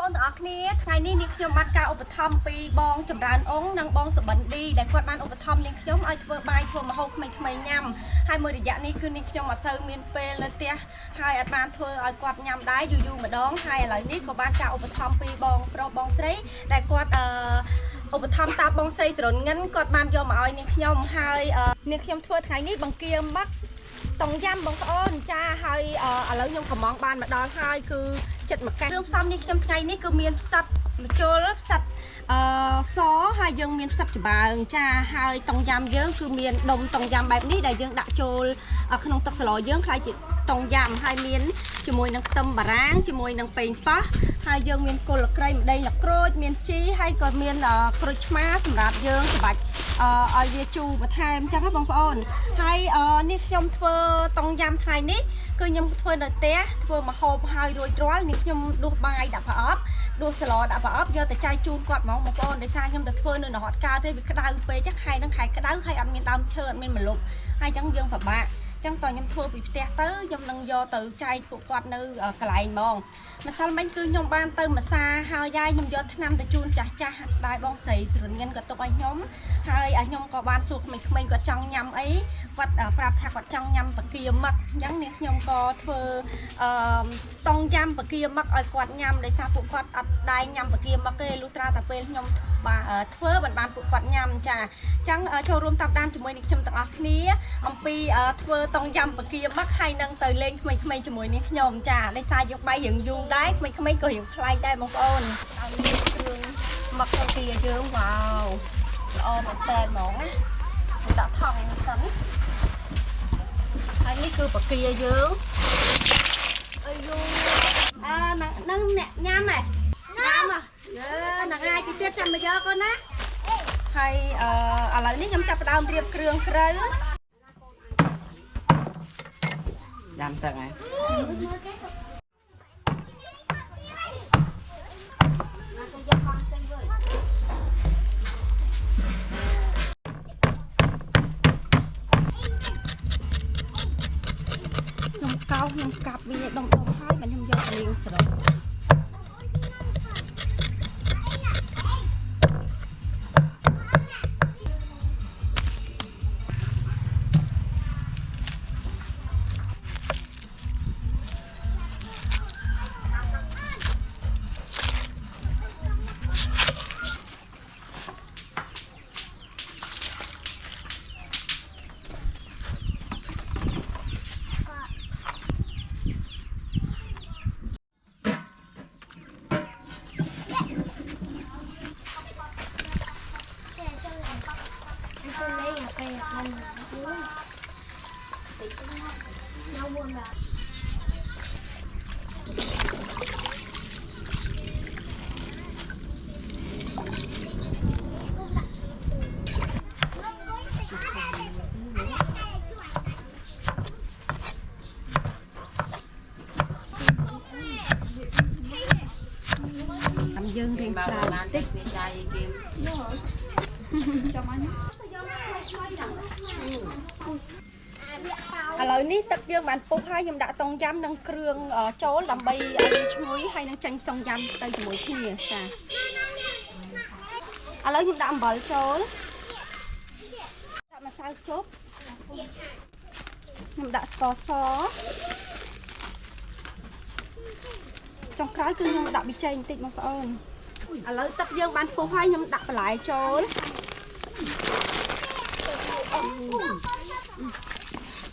អូនទាំងអស់គ្នាថ្ងៃនេះនាងខ្ញុំបានការឧបត្ថម្ភពីបងចម្រើនអង្គនិងបងសុបិនឌីដែលគាត់បានឧបត្ថម្ភនាងខ្ញុំឲ្យធ្វើបាយធ្វើម្ហូបក្មេងៗញ៉ាំហើយមួយរយៈនេះគឺនាងខ្ញុំអត់សូវមានពេលនៅផ្ទះហើយអត់បានធ្វើឲ្យគាត់ញ៉ាំដែរយូរម្ដងហើយឥឡូវនេះក៏បានការឧបត្ថម្ភពីបងប្រុសបងស្រីដែលគាត់ឧបត្ថម្ភតាបងស្រីសរុនងិនគាត់បានយកមកឲ្យនាងខ្ញុំហើយនាងខ្ញុំធ្វើថ្ងៃនេះបង្គាមកតងយ៉ាំបងប្អូនចាហើយឥឡូវខ្ញុំកំងបានមកដល់ហើយគឺចិត្តមកកាគ្រឿងផ្សំនេះខ្ញុំថ្ងៃនេះគឺមានផ្សិតម្ជុលផ្សិតសហើយយើងមានផ្សិតច្បើងចាហើយតងយ៉ាំយើងគឺមានដុំតងយ៉ាំបែបនេះដែលយើងដាក់ចូលក្នុងទឹកស្លយើងខ្លាយជាតងយ៉ាំហើយមានជាមួយនឹងខ្ទឹមបារាំងជាមួយនឹងប៉េងប៉ោះហើយយើងមានគល់លក្រៃម្ដេចលក្រូចមានជីហើយក៏មានក្រូចឆ្មាសម្រាប់យើងសម្រាប់ឲ្យវាជូរបន្ថែមចឹងណាបងប្អូនហើយនេះខ្ញុំធ្វើតងយ៉ាំថ្ងៃនេះគឺខ្ញុំធ្វើនៅផ្ទះធ្វើម្ហូបហើយរួចរាល់នេះខ្ញុំដួសបាយដាក់ប្រអប់ដួសស្លដាក់ប្រអប់យកទៅចាយជូនគាត់ហ្មងបងប្អូនដោយសារខ្ញុំទៅធ្វើនៅរហ័តកើតទេវាក្តៅពេកចាខែនឹងខែក្តៅហើយអត់មានដើមឈើអត់មានម្លប់ហើយចឹងយើងពិបាកចឹងតើខ្ញុំធ្វើពីផ្ទះទៅខ្ញុំនឹងយកទៅចែកពួកគាត់នៅកន្លែងហ្មងម្សិលមិញគឺខ្ញុំបានទៅម្សាហើយយាយខ្ញុំយកថ្នាំទៅជូនចាស់ដែរបងស្រីសរុនងិនគាត់ទុកឲ្យខ្ញុំហើយខ្ញុំក៏បានសួរក្មេងៗគាត់ចង់ញ៉ាំអីគាត់ប្រាប់ថាគាត់ចង់ញ៉ាំបកាមឹកអញ្ចឹងនាងខ្ញុំក៏ធ្វើតងយ៉ាំបកាមឹកឲ្យគាត់ញ៉ាំដោយសារពួកគាត់អត់ដែរញ៉ាំបកាមឹកទេលុះត្រាតែពេលខ្ញុំធ្វើបានពួកគាត់ញ៉ាំចាអញ្ចឹងចូលរួមតាមដានជាមួយនឹងខ្ញុំទាំងអស់គ្នាអំពីធ្វើតងយ៉ាំបកាមឹកហើយនឹងទៅលេងក្មេងៗជាមួយនេះខ្ញុំចាដោយសារយើងបាយយើងយូរដែរក្មេងៗក៏រៀងប្លែកដែរបងប្អូនឲ្យមានគ្រឿងមឹកបកាយើងវ៉ាវល្អមែនតើហ្មងណាដាក់ថង់សិនហើយនេះគឺបកាយើងអីយូនឹងអ្នកញ៉ាំហ៎ញ៉ាំហ្នឹងហើយទីទៀតចាំមកយកកូនណាហើយឥឡូវនេះខ្ញុំចាប់ផ្ដើមត្រៀមគ្រឿងគ្រូដាំទឹកហ៎ខ្ញុំកាប់វាដុំហើយមិនខ្ញុំយកទៅលាងស្រុកយើងរៀងច្រើនតិចនេះចាយគេចាំអញឥឡូវនេះទឹកយើងបានពុះហើយខ្ញុំដាក់តងយ៉ាំនិងគ្រឿងចូលដើម្បីឲ្យវាឈ្ងុយហើយនឹងចាញ់តងយ៉ាំទៅជាមួយគ្នាចាឥឡូវខ្ញុំដាក់អំបិលចូលដាក់ម្សៅស៊ុបខ្ញុំដាក់ស្ករសចុងក្រោយគឺខ្ញុំដាក់ប៊ីចេងបន្តិចបងប្អូនឥឡូវទឹកយើងបានពុះហើយខ្ញុំដាក់បន្លែចូល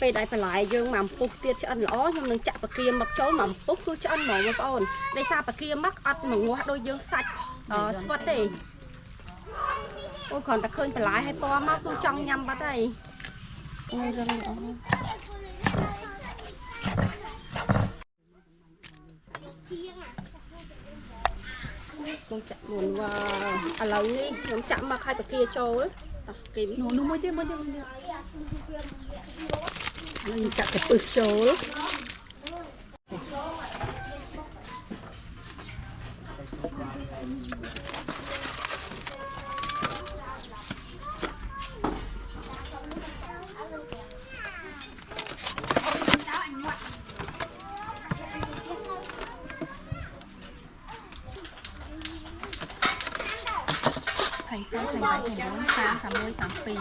ពេលដែលបន្លែយើងមកពុះទៀតឆ្អិនល្អខ្ញុំនឹងចាក់បកាមកចូលមកពុះគឺឆ្អិនហ្មងបងប្អូនដោយសារបកាមកអត់មកងាស់ដូចយើងសាច់ស្វិតទេអូគ្រាន់តែឃើញបន្លែឲ្យពណ៌មកគឺចង់ញ៉ាំបាត់ហើយអូយរឹងល្អខ្ញុំចាក់មុនវ៉ាឥឡូវនេះខ្ញុំចាក់មកឲ្យបកាចូលតោះគេនោះមួយទៀតហើយខ្ញុំចាក់កពឹសចូល thành phố thành bảy thành bốn sáng tháng mươi sáng pì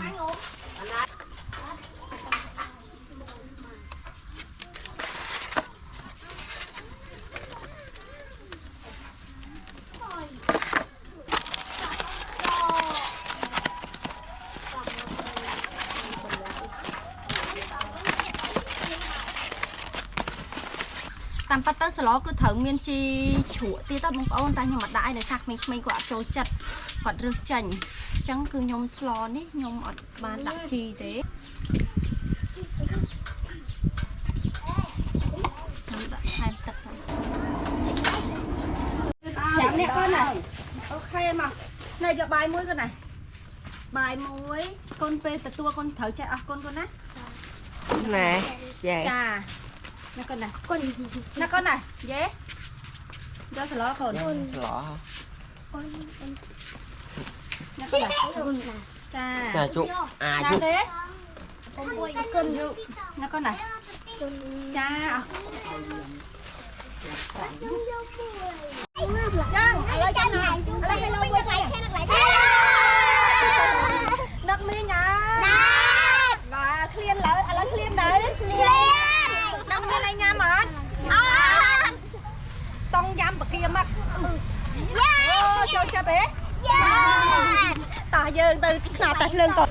tam bắt tới sau cứ thử miên chi chùa tí tao bông ôn ta nhưng mà đại này khác mình quả trôi chặt còn rực chành chẳng cứ nhom slo ní nhom ở ban đặc chi thế giảm nè con này ok mà này giờ bài muối con này bài muối con pe từ tua con thử chạy à con á nè về chà nè con này nè con này dễ cho sờ ló con lọ nè con này chà nè chú à chà chú thế nè con này chà nước mi nhá và clean lại à lấy clean đấy nước mi này nha mà tông giam bậc kia mặt cho thế tả giờ từ nào tạt lên rồi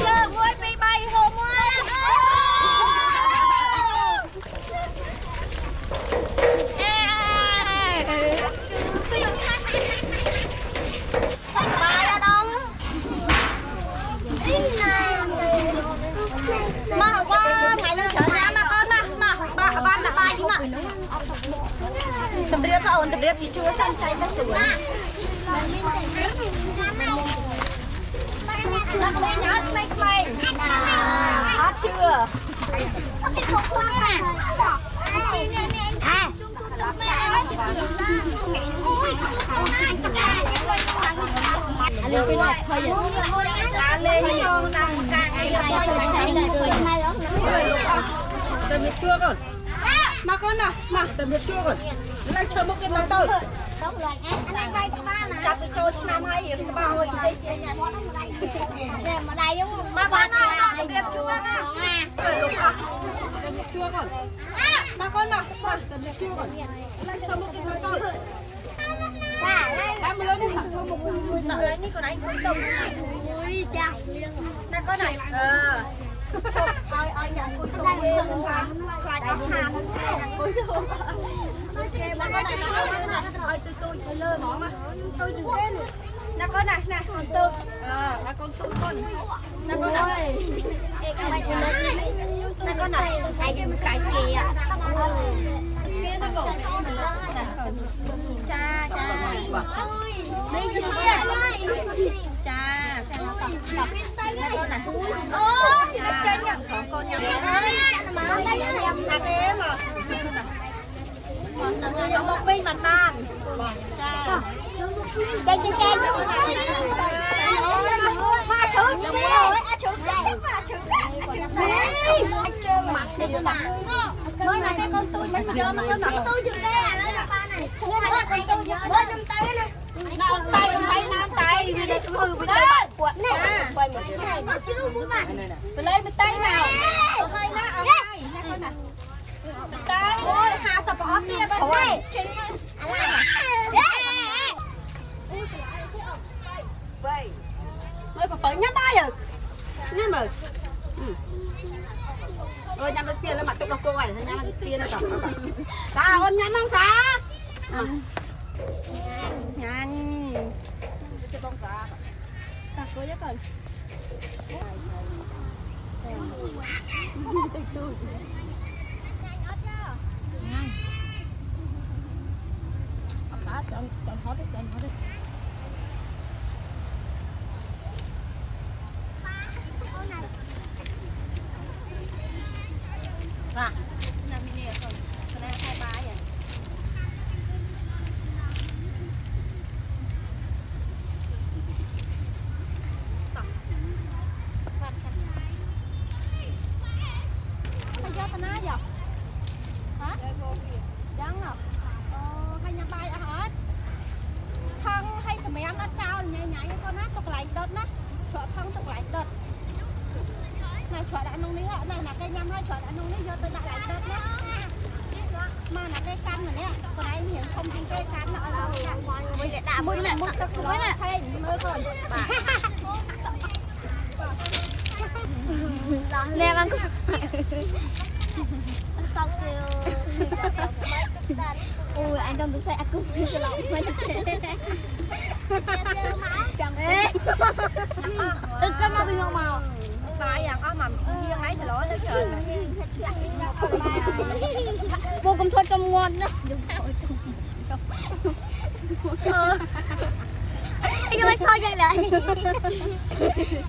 giờ vui bay bay hôm mà qua thầy lên chợ ra mà con mà ban là bài chứ mà tầm điệp sao ổn tầm điệp thì chưa sang cháy nó sủi mày hot chưa tầm điệp chua con mà con nào mà tầm điệp chua con lại cho một cái nói tôi chặt từ châu năm hai hiệp sao rồi mà con nào tầm điệp chua tầm điệp chua con mà con nào tầm điệp chua con lại cho một cái nói tôi làm lớn đi cho một cái lấy đi con anh cuối cùng ui cha liên nè con này ai nhận cuối cùng phải tao hàn cuối cùng tôi lơ mỏ mà tôi chịu chết luôn nè con này nè con tư là con tư con nè con này nè con này cái kia kia nó còn cha cha đây gì kia cha cha nó còn con này cha nhận con nhận là thế mà giống một bên bàn bàn cha hoa trứng mặt đi mặt mới này cái con tôi sẽ chơi mà con mặt tôi chừng đây là ba này bơi trong tay nè tay nam tay vì để tôi bị tay quật nè quay một cái này chứ đâu muốn bạn lấy bên tay nào hai lá ở hai tay ôi hà sập ở kia thôi vậy ơi phải nhắm bay rồi nhắm rồi ơi nhắm cái tiền là mặt chụp độc cô này nhắm cái tiền là chụp sao con nhắm không sao nhanh cái bông xả tạt cô nhất rồi chọn lại nông này này là cây nhâm hay chọn lại nông này vô tôi lại đất nhé mà là cây cắn rồi nhé còn anh hiện không chính cây cắn nó đâu mới để đạp mới là một tấc mới là thay mới còn nè bạn cũng ui anh trong tôi thấy aku cái lọng mình cái mà bình màu sai à có mà riêng ấy thì lỗi nó trời vô cùng thôi trong ngon đó anh ơi sao vậy lại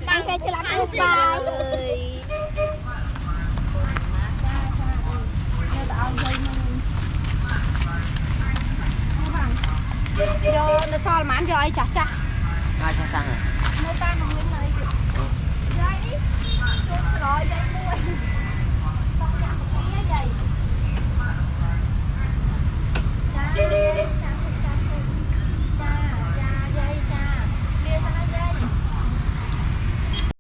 anh phải cho làm một bài vô nó sao mà ăn cho ai chả chả ai cho sang rồi